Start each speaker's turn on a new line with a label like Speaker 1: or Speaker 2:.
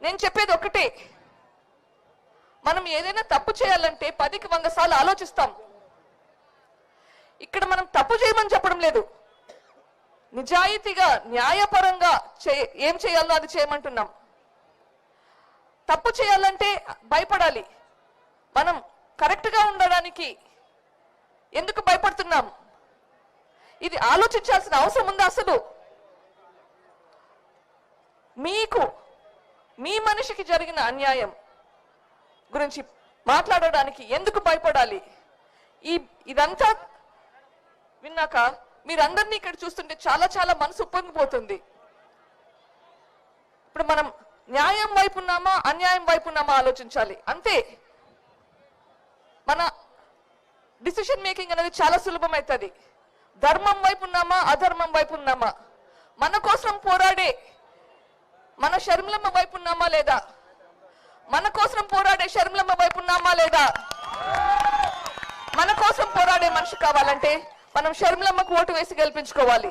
Speaker 1: నేను చెప్పేది ఒకటే, మనం ఏదైనా తప్పు చేయాలంటే 10కి 100 సార్లు ఆలోచిస్తాం. ఇక్కడ మనం తప్పు చేయమని చెప్పడం లేదు, నిజాయితీగా న్యాయపరంగా ఏం చేయాలో అది చేయమంటున్నాం. తప్పు చేయాలంటే భయపడాలి. మనం కరెక్ట్గా ఉండడానికి ఎందుకు భయపడుతున్నాం? ఇది ఆలోచించాల్సిన అవసరం ఉందా? అసలు మీకు మీ మనిషికి జరిగిన అన్యాయం గురించి మాట్లాడడానికి ఎందుకు భయపడాలి? ఇదంతా విన్నాక మీరందరినీ ఇక్కడ చూస్తుంటే చాలా చాలా మనసు ఉప్పొంగిపోతుంది. ఇప్పుడు మనం న్యాయం వైపు ఉన్నామా అన్యాయం వైపు ఉన్నామా ఆలోచించాలి అంతే. మన డిసిషన్ మేకింగ్ అనేది చాలా సులభమవుతుంది. ధర్మం వైపు ఉన్నామా అధర్మం వైపు ఉన్నామా, మన కోసం పోరాడే మన షర్మిలమ్మ వైపు ఉన్నామా లేదా, మన కోసం పోరాడే షర్మిలమ్మ వైపు ఉన్నామా లేదా? మన కోసం పోరాడే మనిషి కావాలంటే మనం షర్మిలమ్మకు ఓటు వేసి గెలిపించుకోవాలి.